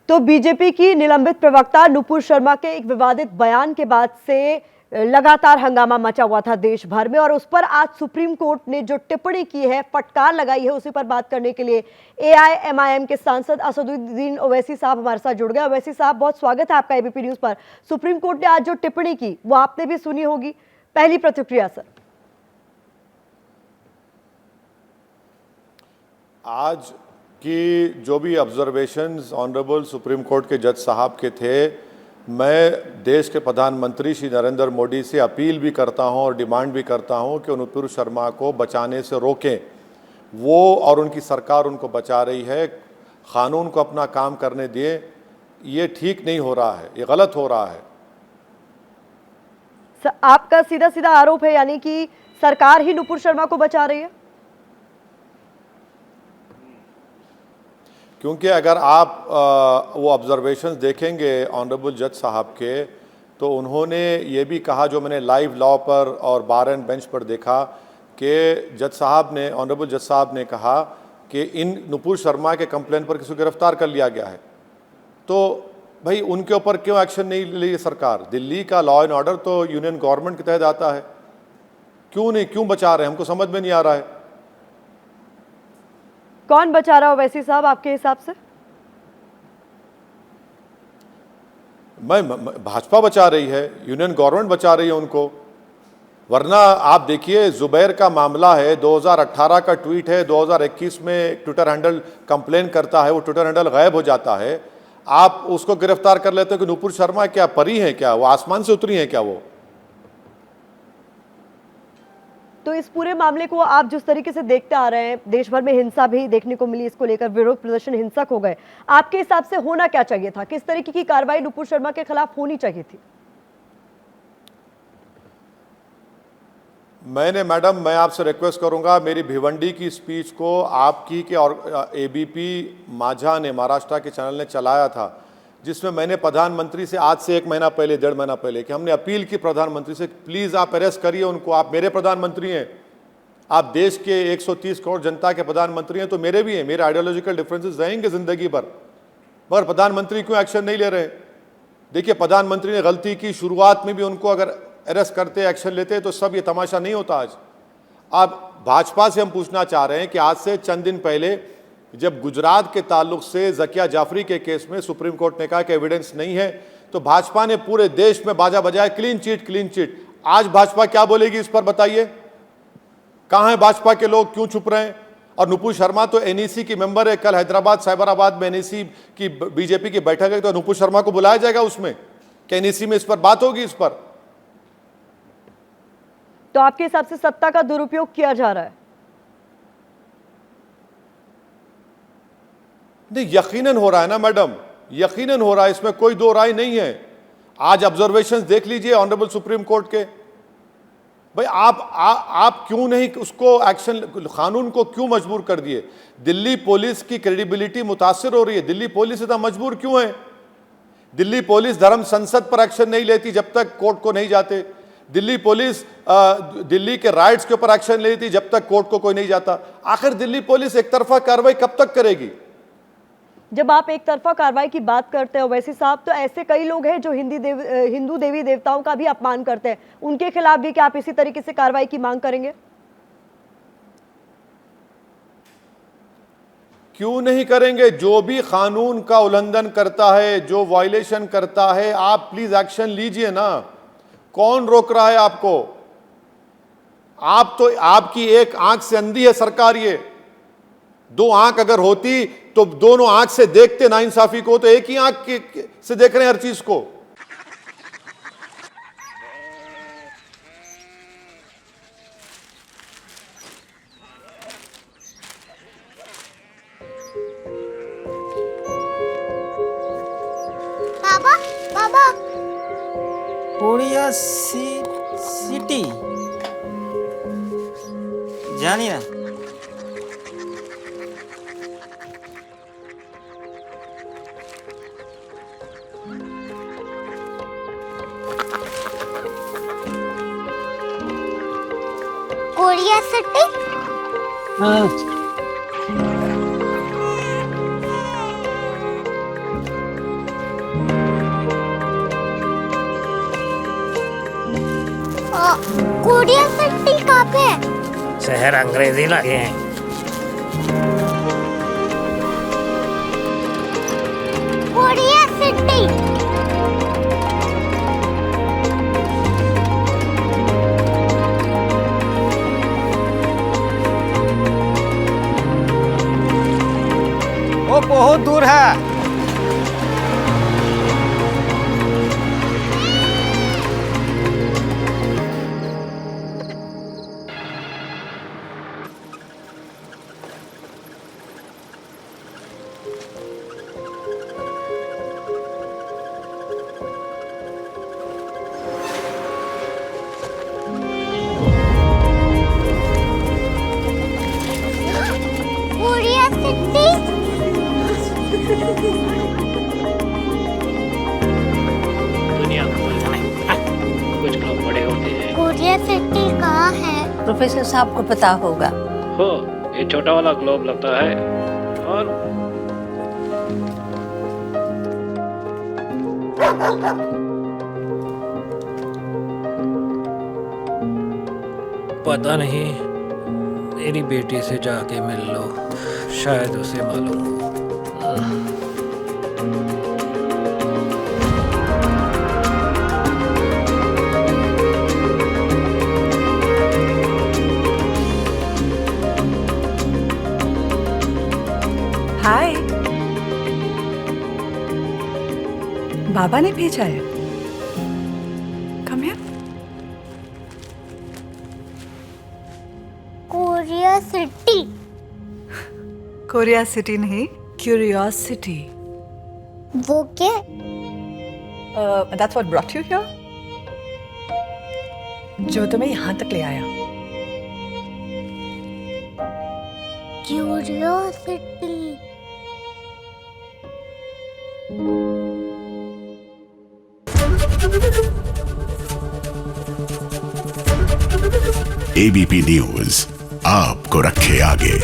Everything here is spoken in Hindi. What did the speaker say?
तो बीजेपी की निलंबित प्रवक्ता नुपुर शर्मा के एक विवादित बयान के बाद से लगातार हंगामा मचा हुआ था देश भर में, और उस पर आज सुप्रीम कोर्ट ने जो टिप्पणी की है, फटकार लगाई है, उसी पर बात करने के लिए एआईएमआईएम के सांसद असदुद्दीन ओवैसी साहब हमारे साथ जुड़ गए। ओवैसी साहब, बहुत स्वागत है आपका एबीपी न्यूज पर। सुप्रीम कोर्ट ने आज जो टिप्पणी की वो आपने भी सुनी होगी, पहली प्रतिक्रिया सर। आज की जो भी ऑब्जर्वेशंस ऑनरेबल सुप्रीम कोर्ट के जज साहब के थे, मैं देश के प्रधानमंत्री श्री नरेंद्र मोदी से अपील भी करता हूं और डिमांड भी करता हूं कि नुपुर शर्मा को बचाने से रोकें। वो और उनकी सरकार उनको बचा रही है, कानून को अपना काम करने दिए। ये ठीक नहीं हो रहा है, ये गलत हो रहा है। आपका सीधा सीधा आरोप है यानी कि सरकार ही नुपुर शर्मा को बचा रही है? क्योंकि अगर आप वो ऑब्जर्वेशंस देखेंगे ऑनरेबल जज साहब के, तो उन्होंने ये भी कहा, जो मैंने लाइव लॉ पर और बार एंड बेंच पर देखा, कि जज साहब ने, ऑनरेबल जज साहब ने कहा कि इन नुपुर शर्मा के कंप्लेन पर किसी को गिरफ्तार कर लिया गया है, तो भाई उनके ऊपर क्यों एक्शन नहीं ली सरकार? दिल्ली का लॉ एंड ऑर्डर तो यूनियन गवर्नमेंट के तहत आता है, क्यों बचा रहे हैं? हमको समझ में नहीं आ रहा है। कौन बचा रहा हो वैसी साहब आपके हिसाब से? भाजपा बचा रही है, यूनियन गवर्नमेंट बचा रही है उनको। वरना आप देखिए, जुबैर का मामला है, 2018 का ट्वीट है, 2021 में ट्विटर हैंडल कंप्लेन करता है, वो ट्विटर हैंडल गायब हो जाता है, आप उसको गिरफ्तार कर लेते हो कि नुपुर शर्मा क्या परी है क्या? वो आसमान से उतरी है क्या वो? तो इस पूरे मामले को आप जिस तरीके से देखते आ रहे हैं, देश भर में हिंसा भी देखने को मिली, इसको लेकर विरोध प्रदर्शन हिंसक हो गए, आपके हिसाब से होना क्या चाहिए था? किस तरीके की कार्रवाई नुपुर शर्मा के खिलाफ होनी चाहिए थी? मैं आपसे रिक्वेस्ट करूंगा, मेरी भिवंडी की स्पीच को आपकी के और एबीपी माझा ने, महाराष्ट्र के चैनल ने चलाया था, जिसमें मैंने प्रधानमंत्री से आज से 1 महीना पहले, 1.5 महीना पहले, कि हमने अपील की प्रधानमंत्री से, प्लीज़ आप अरेस्ट करिए उनको। आप मेरे प्रधानमंत्री हैं, आप देश के 130 करोड़ जनता के प्रधानमंत्री हैं, तो मेरे भी हैं, मेरे आइडियोलॉजिकल डिफरेंसेस रहेंगे ज़िंदगी भर, मगर प्रधानमंत्री क्यों एक्शन नहीं ले रहे? देखिए, प्रधानमंत्री ने गलती की, शुरुआत में भी उनको अगर अरेस्ट करते, एक्शन लेते, तो सब ये तमाशा नहीं होता आज। अब भाजपा से हम पूछना चाह रहे हैं कि आज से चंद दिन पहले जब गुजरात के ताल्लुक से ज़किया जाफरी के केस में सुप्रीम कोर्ट ने कहा कि एविडेंस नहीं है, तो भाजपा ने पूरे देश में बाजा बजाया, क्लीन चिट, क्लीन चिट। आज भाजपा क्या बोलेगी इस पर बताइए? कहाँ है भाजपा के लोग, क्यों छुप रहे हैं? और नुपुर शर्मा तो एनईसी की मेंबर है। कल हैदराबाद, साइबराबाद में एनईसी की बीजेपी की बैठक है, तो नुपुर शर्मा को बुलाया जाएगा उसमें कि एनईसी में इस पर बात होगी? इस पर तो आपके हिसाब से सत्ता का दुरुपयोग किया जा रहा है? नहीं, यकीनन हो रहा है ना मैडम, यकीनन हो रहा है, इसमें कोई दो राय नहीं है। आज ऑब्जर्वेशंस देख लीजिए ऑनरेबल सुप्रीम कोर्ट के। भाई आप क्यों नहीं उसको एक्शन, कानून को क्यों मजबूर कर दिए? दिल्ली पुलिस की क्रेडिबिलिटी मुतासिर हो रही है। दिल्ली पुलिस इतना मजबूर क्यों है? दिल्ली पुलिस धर्म संसद पर एक्शन नहीं लेती जब तक कोर्ट को नहीं जाते। दिल्ली पुलिस दिल्ली के राइट्स के ऊपर एक्शन ले लेती जब तक कोर्ट को कोई नहीं जाता। आखिर दिल्ली पुलिस एक तरफा कार्रवाई कब तक करेगी? जब आप एक तरफा कार्रवाई की बात करते हो वैसे साहब, तो ऐसे कई लोग हैं जो हिंदू देवी देवताओं का भी अपमान करते हैं, उनके खिलाफ भी क्या आप इसी तरीके से कार्रवाई की मांग करेंगे? क्यों नहीं करेंगे? जो भी कानून का उल्लंघन करता है, जो वायलेशन करता है, आप प्लीज एक्शन लीजिए ना। कौन रोक रहा है आपको? आप तो, आपकी एक आंख से अंधी है सरकार। ये 2 आंख अगर होती तो दोनों आंख से देखते नाइंसाफी को, तो एक ही आंख से देख रहे हैं हर चीज को। बाबा बाबा कोरिया सिटी জানি না। Korea city? हाँ। कोरिया सिटी कहाँ पे है? शहर अंग्रेजी लगे हैं। Korea city. वो बहुत दूर है। Korea city. दुनिया को बोलना नहीं, कुछ लोग बड़े होते हैं। कोरिया सिटी कहाँ है? प्रोफेसर साहब को पता होगा। हो, ये छोटा वाला ग्लोब लगता है और पता नहीं, मेरी बेटी से जाके मिल लो, शायद उसे मालूम हो। हाय, बाबा ने भेजा है। Come here. Korea city. Korea city नहीं, क्यूरियोसिटी। वो क्या? That's what brought you here. जो तुम्हें यहाँ तक ले आया। क्यूरियोसिटी। एबीपी न्यूज आपको रखे आगे।